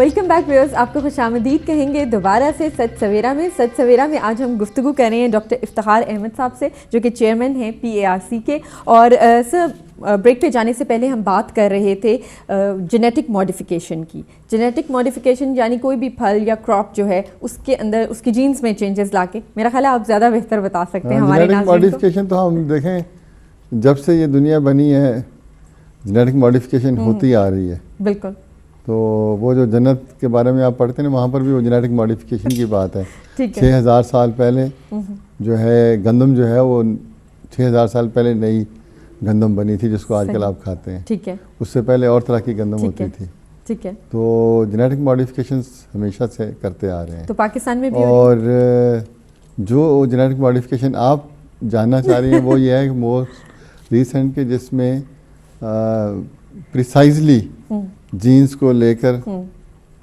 Welcome back viewers, आपको खुशामदीद कहेंगे दोबारा से सच सवेरा में। सच सवेरा में आज हम गुफ्तगू कर रहे हैं डॉक्टर इफ्तिखार अहमद साहब से, जो कि चेयरमैन हैं PARC के। और सर, ब्रेक पे जाने से पहले हम बात कर रहे थे जेनेटिक मॉडिफिकेशन की। जेनेटिक मॉडिफिकेशन यानी कोई भी फल या क्रॉप जो है उसके अंदर उसके जीन्स में चेंजेस लाके, मेरा ख्याल है आप ज़्यादा बेहतर बता सकते हैं हमारे नाज़रीन को। मॉडिफिकेशन तो हम देखें, जब से ये दुनिया बनी है जेनेटिक मॉडिफिकेशन होती आ रही है। बिल्कुल। तो वो जो जन्नत के बारे में आप पढ़ते हैं वहाँ पर भी वो जेनेटिक मॉडिफिकेशन की बात है। 6000 साल पहले जो है गंदम जो है वो 6000 साल पहले नई गंदम बनी थी जिसको आजकल आप खाते हैं। ठीक है। उससे पहले और तरह की गंदम होती थी। ठीक है। तो जेनेटिक मॉडिफिकेशंस हमेशा से करते आ रहे हैं। तो पाकिस्तान में भी और जो जेनेटिक मॉडिफिकेशन आप जानना चाह रही हैं वो ये है कि मोस्ट रिसेंट के जिसमें प्रिसाइजली जीन्स को लेकर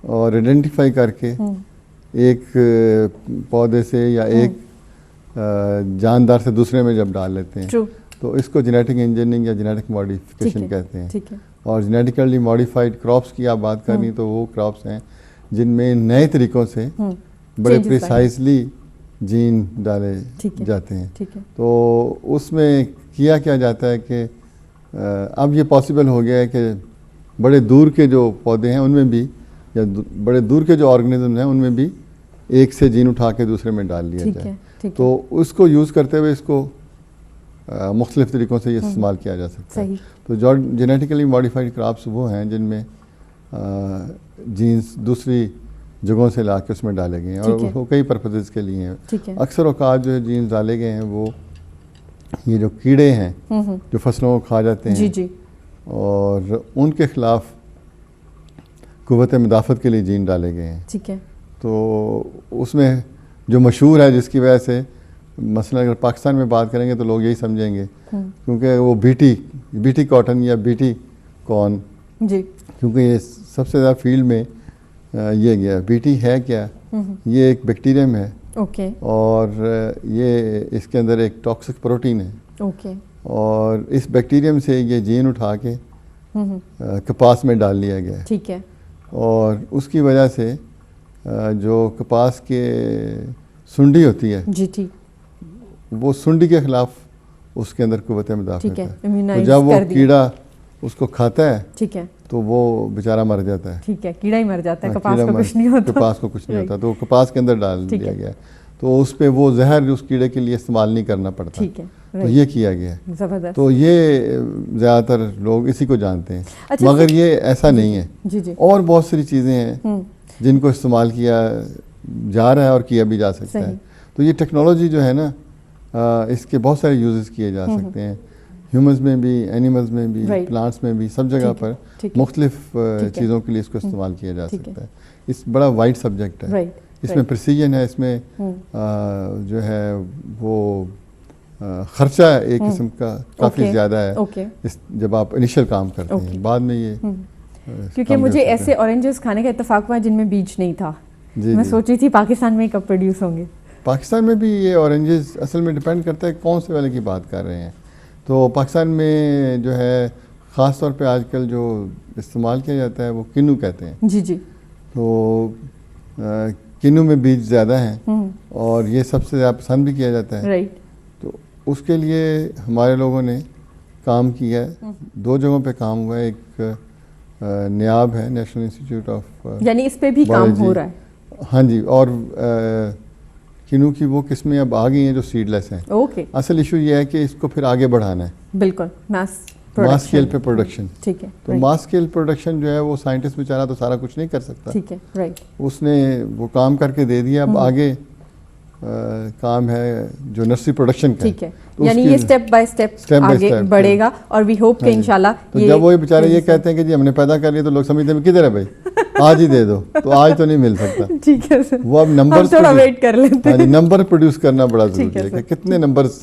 और आइडेंटिफाई करके एक पौधे से या एक जानदार से दूसरे में जब डाल लेते हैं तो इसको जेनेटिक इंजीनियरिंग या जेनेटिक मॉडिफिकेशन कहते हैं। और जेनेटिकली मॉडिफाइड क्रॉप्स की आप बात करें तो वो क्रॉप्स हैं जिनमें नए तरीक़ों से बड़े प्रिसाइजली जीन डाले जाते हैं। तो उसमें किया क्या जाता है कि अब ये पॉसिबल हो गया है कि बड़े दूर के जो पौधे हैं उनमें भी या बड़े दूर के जो ऑर्गेनिज्म हैं उनमें भी एक से जीन उठा के दूसरे में डाल लिया जाए। तो उसको यूज़ करते हुए इसको मुख्तलिफ तरीक़ों से ये इस्तेमाल किया जा सकता है। तो जो जेनेटिकली मॉडिफाइड क्रॉप्स वो हैं जिनमें जीन्स दूसरी जगहों से ला के उसमें डाले गए हैं और वो कई पर्पजेज़ के लिए हैं। अक्सर औकात जो जीन्स डाले गए हैं वो ये जो कीड़े हैं जो फसलों को खा जाते हैं और उनके ख़िलाफ़ क़ुव्वत मुदाफ़त के लिए जीन डाले गए हैं। ठीक है। तो उसमें जो मशहूर है जिसकी वजह से मसलन अगर पाकिस्तान में बात करेंगे तो लोग यही समझेंगे क्योंकि वो बीटी कॉटन या बीटी कॉर्न जी, क्योंकि ये सबसे ज़्यादा फील्ड में ये गया। बीटी है क्या? ये एक बैक्टीरियम है। ओके। और ये इसके अंदर एक टॉक्सिक प्रोटीन है। ओके। और इस बैक्टीरियम से ये जीन उठा के कपास में डाल लिया गया। ठीक है। और उसकी वजह से जो कपास के सुंडी होती है जी ठीक, वो सुंडी के ख़िलाफ़ उसके अंदर क़ुव्वत मुदाफ़त है। तो जब वो कीड़ा उसको खाता है ठीक है तो वो बेचारा मर जाता है। ठीक है, कीड़ा ही मर जाता है, कपास को कुछ नहीं होता। कपास को कुछ नहीं होता, तो कपास के अंदर डाल दिया गया। तो उस पर वो जहर उस कीड़े के लिए इस्तेमाल नहीं करना पड़ता। ठीक है। तो ये किया गया है। ज़बरदस्त। तो ये ज़्यादातर लोग इसी को जानते हैं। अच्छा, मगर ये ऐसा नहीं है। जी जी। और बहुत सारी चीज़ें हैं जिनको इस्तेमाल किया जा रहा है और किया भी जा सकता है। तो ये टेक्नोलॉजी जो है ना, इसके बहुत सारे यूजेस किए जा सकते हैं। ह्यूमन्स में भी, एनिमल्स में भी, प्लांट्स में भी, सब जगह पर मुख्तलिफ चीज़ों के लिए इसको इस्तेमाल किया जा सकता है। इस बड़ा वाइड सब्जेक्ट है। इसमें प्रिसीजन है, इसमें जो है वो ख़र्चा एक किस्म का काफ़ी ज़्यादा है इस जब आप इनिशियल काम करते हैं। बाद में ये क्योंकि मुझे ऐसे ऑरेंजेस खाने का इत्तेफाक हुआ जिनमें बीज नहीं था। मैं सोची थी पाकिस्तान में कब प्रोड्यूस होंगे। पाकिस्तान में भी ये ऑरेंजेस असल में डिपेंड करता है कौन से वाले की बात कर रहे हैं। तो पाकिस्तान में जो है ख़ास तौर पे आजकल जो इस्तेमाल किया जाता है वो किन्नू कहते हैं। जी जी। तो किन्नू में बीज ज़्यादा हैं और ये सबसे ज़्यादा पसंद भी किया जाता है। राइट। तो उसके लिए हमारे लोगों ने काम किया है। 2 जगहों पे काम हुआ है। एक नियाब है, नेशनल इंस्टीट्यूट ऑफ, यानी इस पे भी काम हो रहा है। हाँ जी। और किन्नू की वो किस्में अब आ गई हैं जो सीडलेस हैं। ओके। असल इशू ये है कि इसको फिर आगे बढ़ाना है। बिल्कुल, मास स्केल पे प्रोडक्शन। ठीक है। तो मास स्केल प्रोडक्शन जो है वो साइंटिस्ट बेचारा तो सारा कुछ नहीं कर सकता। ठीक है। राइट। उसने वो काम करके दे दिया। अब आगे काम है जो नर्सरी प्रोडक्शन का। ठीक है। तो यानी ये स्टेप बाय स्टेप आगे बढ़ेगा और वी होप कि इंशाल्लाह। तो जब वो बेचारे ये कहते हैं कि जी हमने पैदा कर लिया तो लोग समझते हैं किधर है भाई, आज ही दे दो, तो आज तो नहीं मिल सकता। ठीक है सर। वो अब नंबर थोड़ा वेट कर लेते हैं। नंबर प्रोड्यूस करना बड़ा जरूरी है कि कितने नंबर्स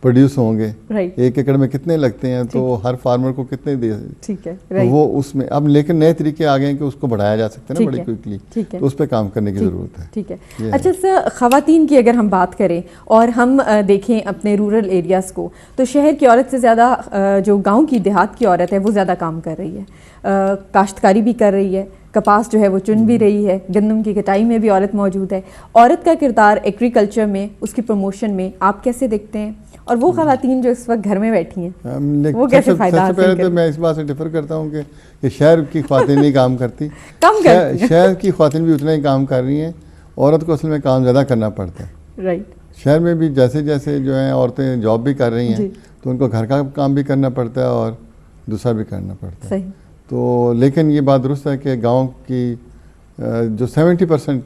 प्रोड्यूस होंगे, राइट, 1 एकड़ में कितने लगते हैं, तो हर फार्मर को कितने दे, ठीक है, तो राइट, वो उसमें अब लेकिन नए तरीके आ गए हैं कि उसको बढ़ाया जा सकता है ना बड़ी क्विकली, ठीक है, तो उस पर काम करने की ज़रूरत है। ठीक है। अच्छा सर, ख़वातीन की अगर हम बात करें और हम देखें अपने रूरल एरियाज़ को, तो शहर की औरत से ज़्यादा जो गांव की देहात की औरत है वो ज़्यादा काम कर रही है, काश्तकारी भी कर रही है, कपास जो है वो चुन भी रही है, गंदम की कटाई में भी औरत मौजूद है। औरत का किरदार एग्रीकल्चर में, उसकी प्रमोशन में आप कैसे देखते हैं? और वो ख़वातीन जो इस वक्त घर में बैठी हैं वो कैसे फ़ायदा हासिल सबसे पहले तो मैं इस बात से डिफर करता हूँ कि शहर की ख्वातीन नहीं काम करती, शहर की ख्वातीन भी उतना ही काम कर रही हैं, औरत को असल में काम ज़्यादा करना पड़ता है। राइट, शहर में भी जैसे जैसे जो है औरतें जॉब भी कर रही हैं तो उनको घर का काम भी करना पड़ता है और दूसरा भी करना पड़ता है। सही। तो लेकिन ये बात दुरुस्त है कि गांव की जो 70%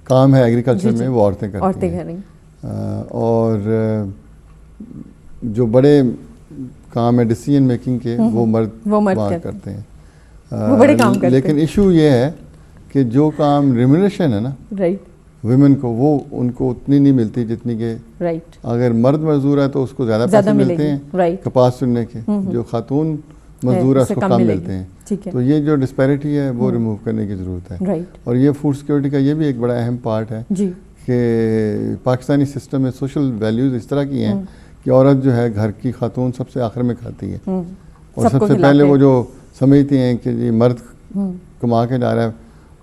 काम है एग्रीकल्चर में वो औरतें करती हैं, और जो बड़े काम है डिसीजन मेकिंग के वो मर्द करते हैं, वो बड़े काम करते हैं। लेकिन इशू ये है कि जो काम रिम्यूनरेशन है ना, राइट, वुमेन को वो उनको उतनी नहीं मिलती जितनी के, राइट, अगर मर्द मजदूर है तो उसको ज़्यादा पैसे मिलते हैं, राइट, कपास चुनने के, जो खातून मजदूर है उसको कम मिलते हैं। तो ये जो डिस्पैरिटी है वो रिमूव करने की ज़रूरत है। राइट, और ये फूड सिक्योरिटी का ये भी एक बड़ा अहम पार्ट है कि पाकिस्तानी सिस्टम में सोशल वैल्यूज़ इस तरह की हैं कि औरत जो है घर की खातून सबसे आखिर में खाती है, और सबसे पहले वो जो समझती हैं कि ये मर्द कमा के ला रहा है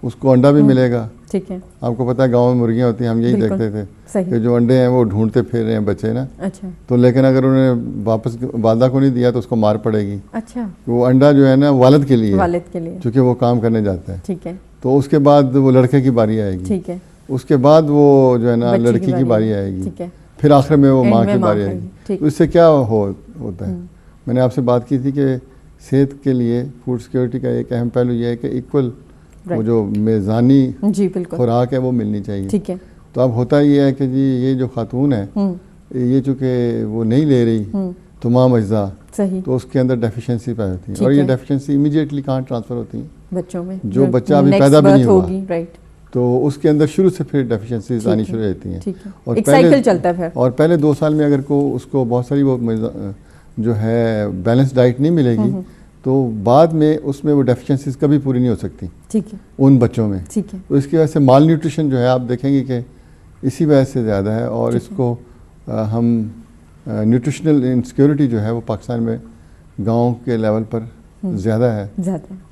उसको अंडा भी मिलेगा। ठीक है, आपको पता है गांव में मुर्गियां होती हैं, हम यही देखते थे कि जो अंडे हैं वो ढूंढते फिर रहे हैं बच्चे ना। अच्छा, तो लेकिन अगर उन्हें वापस वालदा को नहीं दिया तो उसको मार पड़ेगी। अच्छा, वो अंडा जो है ना वालिद के लिए, क्योंकि वो काम करने जाता है। ठीक है, तो उसके बाद वो लड़के की बारी आएगी, ठीक है, उसके बाद वो जो है ना लड़की की बारी आएगी, ठीक है, फिर आखिर में वो माँ की बारी आएगी। तो इससे क्या होता है, मैंने आपसे बात की थी कि सेहत के लिए फूड सिक्योरिटी का एक अहम पहलू ये है कि इक्वल वो जो मेज़ानी खुराक है वो मिलनी चाहिए। ठीक है। तो अब होता ये है कि जी ये जो खातून है ये चूँकि वो नहीं ले रही तमाम अज्जा, तो उसके अंदर डेफिशिएंसी पाई होती है, और ये डेफिशिएंसी इमीडिएटली कहाँ ट्रांसफ़र होती है बच्चों में, जो बच्चा अभी पैदा भी नहीं हुआ, तो उसके अंदर शुरू से फिर डेफिशिएंसीज आनी शुरू रहती हैं, और एक साइकिल चलता है फिर। और पहले 2 साल में अगर को उसको बहुत सारी वो जो है बैलेंस डाइट नहीं मिलेगी तो बाद में उसमें वो डेफिशिएंसीज कभी पूरी नहीं हो सकती। ठीक है, उन बच्चों में। ठीक है, तो इसकी वजह से माल न्यूट्रिशन जो है आप देखेंगे कि इसी वजह से ज़्यादा है, और इसको हम न्यूट्रिशनल इनसिक्योरिटी जो है वो पाकिस्तान में गांव के लेवल पर ज़्यादा है,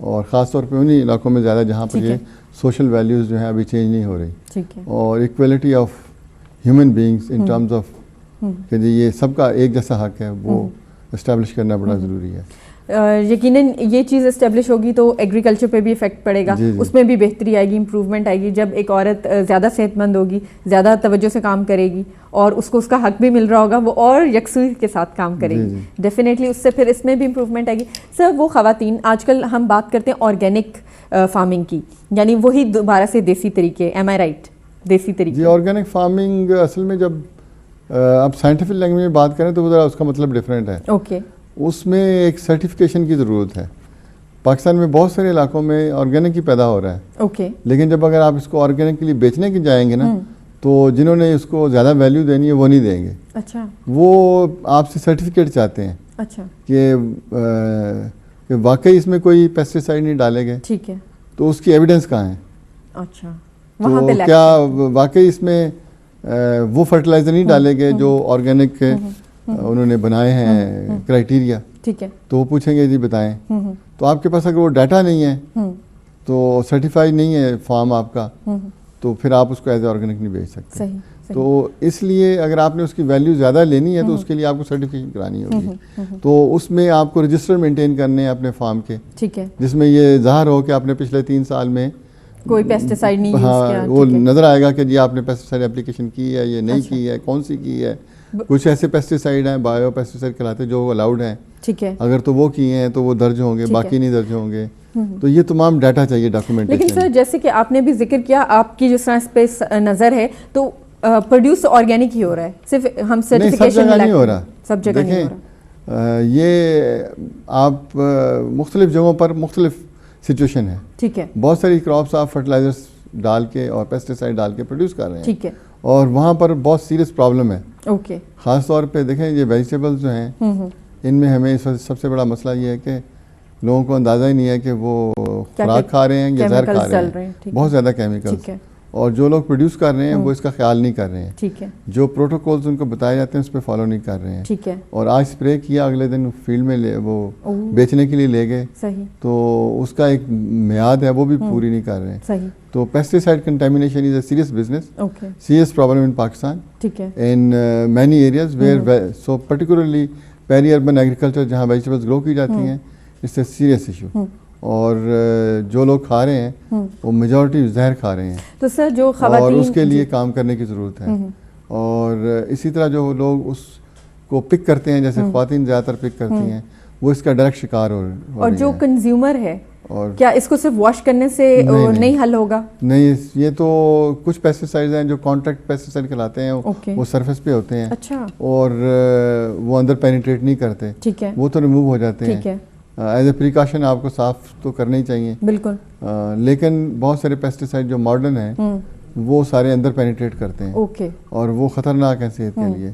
और ख़ास तौर पे उन्हीं इलाकों में ज़्यादा जहाँ पर ये सोशल वैल्यूज़ जो हैं अभी चेंज नहीं हो रही। ठीक है, और equality of human beings in terms of कि जी ये सबका एक जैसा हक है वो इस्टेब्लिश करना बड़ा ज़रूरी है। यकीनन ये चीज़ इस्टेब्लिश होगी तो एग्रीकल्चर पे भी इफेक्ट पड़ेगा, उसमें भी बेहतरी आएगी, इम्प्रूवमेंट आएगी। जब एक औरत ज़्यादा सेहतमंद होगी, ज़्यादा तवज्जो से काम करेगी और उसको उसका हक भी मिल रहा होगा, वो और यकसूर के साथ काम करेगी, डेफिनेटली उससे फिर इसमें भी इम्प्रूवमेंट आएगी। सर, वो ख़वातीन, आजकल हम बात करते हैं ऑर्गेनिक फार्मिंग की, यानी वही दोबारा से देसी तरीके, एम आई राइट, देसी तरीके? जी, ऑर्गेनिक फार्मिंग असल में जब आप साइंटिफिक लैंग्वेज में बात करें तो ज़रा उसका मतलब डिफरेंट है। ओके, उसमें एक सर्टिफिकेशन की ज़रूरत है। पाकिस्तान में बहुत सारे इलाकों में ऑर्गेनिक ही पैदा हो रहा है। ओके, लेकिन जब अगर आप इसको ऑर्गेनिक के लिए बेचने की जाएंगे ना तो जिन्होंने इसको ज़्यादा वैल्यू देनी है वो नहीं देंगे। अच्छा, वो आपसे सर्टिफिकेट चाहते हैं। अच्छा, कि वाकई इसमें कोई पेस्टिसाइड नहीं डाले गए। ठीक है, तो उसकी एविडेंस कहाँ है? अच्छा, तो क्या वाकई इसमें वो फर्टिलाइज़र नहीं डाले गए जो ऑर्गेनिक उन्होंने बनाए हैं क्राइटेरिया? ठीक है, तो वो पूछेंगे जी बताएं। तो आपके पास अगर वो डाटा नहीं है तो सर्टिफाइड नहीं है फार्म आपका, तो फिर आप उसको एज ए ऑर्गेनिक नहीं बेच सकते। सही, सही। तो इसलिए अगर आपने उसकी वैल्यू ज़्यादा लेनी है तो उसके लिए आपको सर्टिफिकेशन करानी होगी। तो उसमें आपको रजिस्टर मेंटेन करने हैं अपने फार्म के। ठीक है, जिसमें ये ज़ाहिर हो कि आपने पिछले 3 साल में कोई पेस्टिसाइड नहीं यूज़ किया। वो नज़र आएगा कि जी आपने पेस्टिसाइड एप्लीकेशन की है, ये नहीं की है, कौन सी की है। कुछ ऐसे पेस्टिसाइड हैं, बायो पेस्टिसाइड कहलाते हैं, जो अलाउड हैं। ठीक है, अगर तो वो किए हैं तो वो दर्ज होंगे, बाकी नहीं दर्ज होंगे। तो ये तमाम डाटा चाहिए, डॉक्यूमेंटेशन। लेकिन सर, जैसे कि आपने भी जिक्र किया, आपकी जिस तरह इस पे नज़र है, तो प्रोड्यूस ऑर्गेनिक ही हो रहा है, सिर्फ हम सर्टिफिकेशन नहीं हो रहा, सब जगह नहीं हो रहा। ये आप मुख्तलिफ जगहों पर मुख्तलिफ सिचुएशन है। ठीक है, बहुत सारी क्रॉप्स आप फर्टिलाइजर्स डाल के और पेस्टिसाइड डाल के प्रोड्यूस कर रहे हैं। ठीक है, और वहाँ पर बहुत सीरियस प्रॉब्लम है। ओके। ख़ास तौर पे देखें ये वेजिटेबल्स जो हैं इनमें हमें इस वक्त सबसे बड़ा मसला ये है कि लोगों को अंदाज़ा ही नहीं है कि वो खुराक खा रहे हैं या जहर खा रहे हैं। बहुत ज़्यादा केमिकल्स, और जो लोग प्रोड्यूस कर रहे हैं वो इसका ख्याल नहीं कर रहे हैं। ठीक है। जो प्रोटोकॉल्स उनको बताए जाते हैं उस पर फॉलो नहीं कर रहे हैं। ठीक है। और आज स्प्रे किया, अगले दिन फील्ड में वो बेचने के लिए ले गए, सही, तो उसका एक मियाद है वो भी पूरी नहीं कर रहे हैं। सही। तो pesticide contamination is a serious business, okay, serious problem in Pakistan. ठीक है। In many areas where, so particularly peri urban agriculture जहाँ वेजिटेबल्स ग्रो की जाती हैं, इट्स अ सीरियस इशू। और जो लोग खा रहे हैं वो मेजॉरिटी जहर खा रहे हैं। तो सर जो खवातीन, और उसके लिए काम करने की ज़रूरत है। और इसी तरह जो लोग उसको पिक करते हैं, जैसे ख्वातीन ज़्यादातर पिक करती हैं, वो इसका डायरेक्ट शिकार हो और जो कंज्यूमर है, और क्या इसको सिर्फ वॉश करने से नहीं हल होगा? नहीं, ये तो कुछ पेस्टिसाइड्स हैं जो कॉन्ट्रैक्ट पेस्टिसाइड कहलाते हैं, वो सरफेस पे होते हैं। अच्छा। और वो अंदर पेनिट्रेट नहीं करते। ठीक है। वो तो रिमूव हो जाते हैं। ठीक है। एज ए प्रिकॉशन आपको साफ तो करने ही चाहिए। बिल्कुल। लेकिन बहुत सारे पेस्टिसाइड जो मॉडर्न हैं वो सारे अंदर पेनिट्रेट करते हैं। ओके। और वो खतरनाक है सेहत के लिए।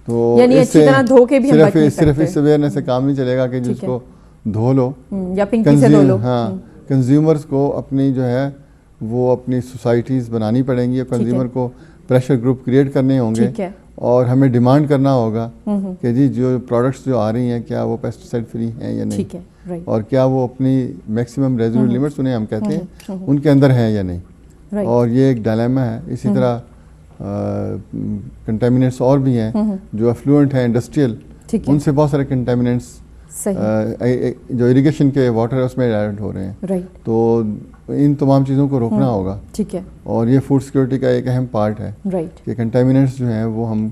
तो यानी अच्छी तरह धो के भी हम बच नहीं सकते। सिर्फ इस अवेयरनेस से काम नहीं चलेगा कि जिसको धो लो या पिंकी से धो लो। हाँ, कंज्यूमर्स को अपनी जो है वो अपनी सोसाइटीज़ बनानी पड़ेंगी, कंज्यूमर को प्रेशर ग्रुप क्रिएट करने होंगे, और हमें डिमांड करना होगा कि जी जो प्रोडक्ट्स जो आ रही हैं क्या वो पेस्टिसाइड फ्री हैं या नहीं। ठीक है, और क्या वो अपनी मैक्सिमम रेजिडुअल लिमिट्स उन्हें हम कहते हैं उनके अंदर हैं या नहीं। और ये एक डायलेमा है। इसी तरह कंटेमिनेंट्स और भी हैं जो एफ्लुएंट हैं इंडस्ट्रियल, उनसे बहुत सारे कंटेमिनेंट्स जो इरिगेशन के वाटर है उसमें ऐड हो रहे हैं। तो इन तमाम चीज़ों को रोकना होगा। ठीक है। और ये फूड सिक्योरिटी का एक अहम पार्ट है कि कंटेमिनेंट्स जो हैं वो हम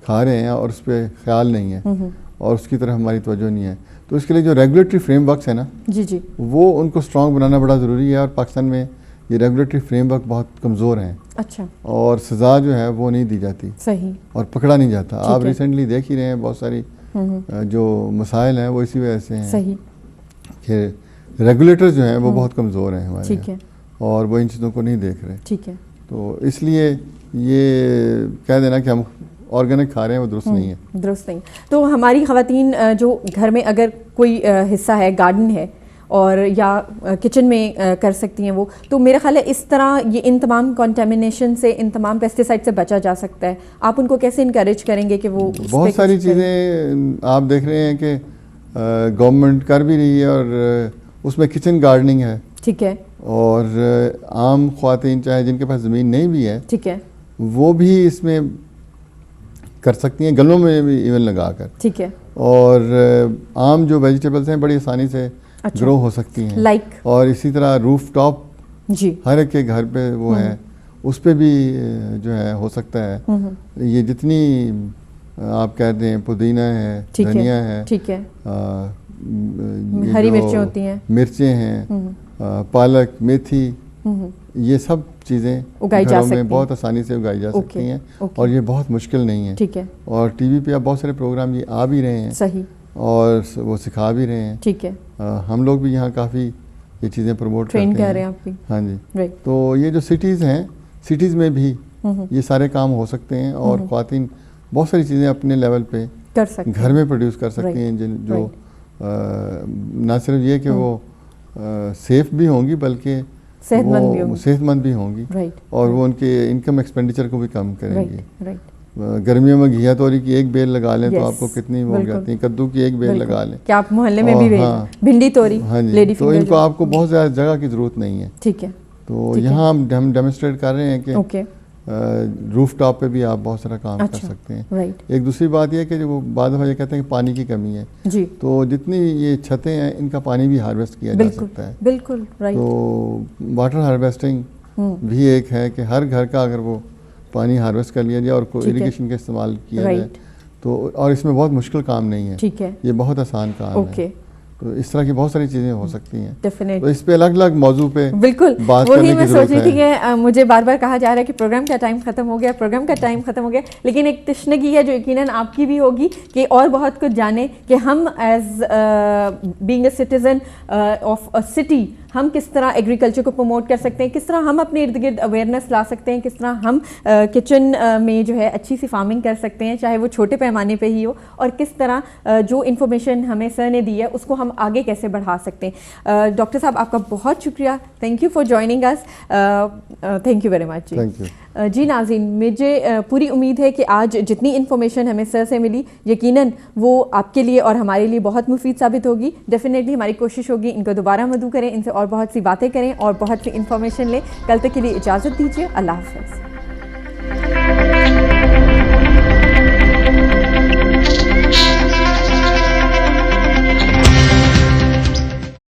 खा रहे हैं और उस पर ख्याल नहीं है और उसकी तरफ हमारी तवज्जो नहीं है। तो इसके लिए जो रेगुलेटरी फ्रेमवर्क्स है ना, जी, वो उनको स्ट्रॉन्ग बनाना बड़ा ज़रूरी है। और पाकिस्तान में ये रेगुलेटरी फ्रेमवर्क बहुत कमज़ोर हैं। अच्छा। और सज़ा जो है वो नहीं दी जाती। सही। और पकड़ा नहीं जाता। आप रिसेंटली देख ही रहे हैं बहुत सारी जो मसाइल हैं वो इसी वजह से हैं। सही। कि रेगुलेटर्स जो हैं वो बहुत कमज़ोर हैं हमारे। ठीक है। और वो इन चीज़ों को नहीं देख रहे। ठीक है। तो इसलिए ये कह देना कि हम ऑर्गेनिक खा रहे हैं वो दुरुस्त नहीं है। दुरुस्त नहीं। तो हमारी ख़वातीन जो घर में अगर कोई हिस्सा है, गार्डन है और या किचन में कर सकती हैं वो, तो मेरा ख्याल है इस तरह ये इन तमाम कंटेमिनेशन से, इन तमाम पेस्टिसाइड से बचा जा सकता है। आप उनको कैसे इनकरेज करेंगे कि वो बहुत सारी चीज़ें आप देख रहे हैं कि गवर्नमेंट कर भी रही है और उसमें किचन गार्डनिंग है। ठीक है। और आम ख्वातीन चाहे जिनके पास ज़मीन नहीं भी है, ठीक है, वो भी इसमें कर सकती हैं, गलों में भी इवन लगा कर। ठीक है। और आम जो वेजिटेबल्स हैं बड़ी आसानी से ग्रो हो सकती हैं। और इसी तरह रूफ टॉप जी हर एक के घर पे वो है, उस पे भी जो है हो सकता है। ये जितनी आप कहते हैं पुदीना है, धनिया है, ठीक है, हरी मिर्चें होती हैं, मिर्चें हैं, पालक, मेथी, ये सब चीज़ें उगाई जा सकती हैं, बहुत आसानी से उगाई जा सकती हैं। और ये बहुत मुश्किल नहीं है। ठीक है। और टीवी पे अब बहुत सारे प्रोग्राम ये आ भी रहे हैं। सही। और वो सिखा भी रहे हैं। ठीक है। हम लोग भी यहाँ काफ़ी ये चीज़ें प्रमोट करते हैं। रहे हैं आप भी। हाँ जी। तो ये जो सिटीज़ हैं, सिटीज़ में भी ये सारे काम हो सकते हैं। और ख्वातीन बहुत सारी चीज़ें अपने लेवल पे कर सकती हैं, घर में प्रोड्यूस कर सकती हैं, जो ना सिर्फ ये कि वो सेफ भी होंगी बल्कि सेहतमंद भी होंगी। और वो उनके इनकम एक्सपेंडिचर को भी कम करेंगी। गर्मियों में घिया तोरी की एक बेल लगा लें तो आपको कितनी हो जाती है, कद्दू की एक बेल लगा लें, क्या आप मोहल्ले में भी भिंडी तोरी। हाँ जी। तो इनको आपको बहुत ज़्यादा जगह की ज़रूरत नहीं है। ठीक है। तो यहाँ हम डेमोन्स्ट्रेट कर रहे हैं कि रूफ टॉप पे भी आप बहुत सारा काम कर सकते हैं। एक दूसरी बात यह कि वो बाद में ये कहते हैं कि पानी की कमी है जी, तो जितनी ये छतें हैं इनका पानी भी हार्वेस्ट किया जा सकता है। बिल्कुल राइट। तो वाटर हार्वेस्टिंग भी एक है कि हर घर का अगर वो पानी हार्वेस्ट कर लिया जाए और इरिगेशन का इस्तेमाल किया जाए तो, और इसमें बहुत मुश्किल काम नहीं है। ठीक है। ये बहुत आसान काम है। तो इस तरह की बहुत सारी चीज़ें हो सकती हैं। डेफिनेटली। तो इस पे अलग अलग मौजू पे बिल्कुल बात करने की ज़रूरत है। वही मैं सोच रही थी कि मुझे बार बार कहा जा रहा है कि प्रोग्राम का टाइम ख़त्म हो गया, प्रोग्राम का टाइम ख़त्म हो गया, लेकिन एक तशनगी है जो यकीनन आपकी भी होगी कि और बहुत कुछ जाने कि हम as being a citizen of a city हम किस तरह एग्रीकल्चर को प्रमोट कर सकते हैं, किस तरह हम अपने इर्द गिर्द अवेयरनेस ला सकते हैं, किस तरह हम किचन में जो है अच्छी सी फार्मिंग कर सकते हैं, चाहे वो छोटे पैमाने पे ही हो, और किस तरह जो इन्फॉर्मेशन हमें सर ने दी है उसको हम आगे कैसे बढ़ा सकते हैं। डॉक्टर साहब आपका बहुत शुक्रिया, thank you for joining us, thank you very much. Thank you. जी नाज़रीन, मुझे पूरी उम्मीद है कि आज जितनी इन्फॉर्मेशन हमें सर से मिली यकीनन वो आपके लिए और हमारे लिए बहुत मुफीद साबित होगी। डेफिनेटली हमारी कोशिश होगी इनको दोबारा मदऊ करें, इनसे और बहुत सी बातें करें और बहुत सी इन्फॉर्मेशन लें। कल तक के लिए इजाज़त दीजिए, अल्लाह हाफ़िज़।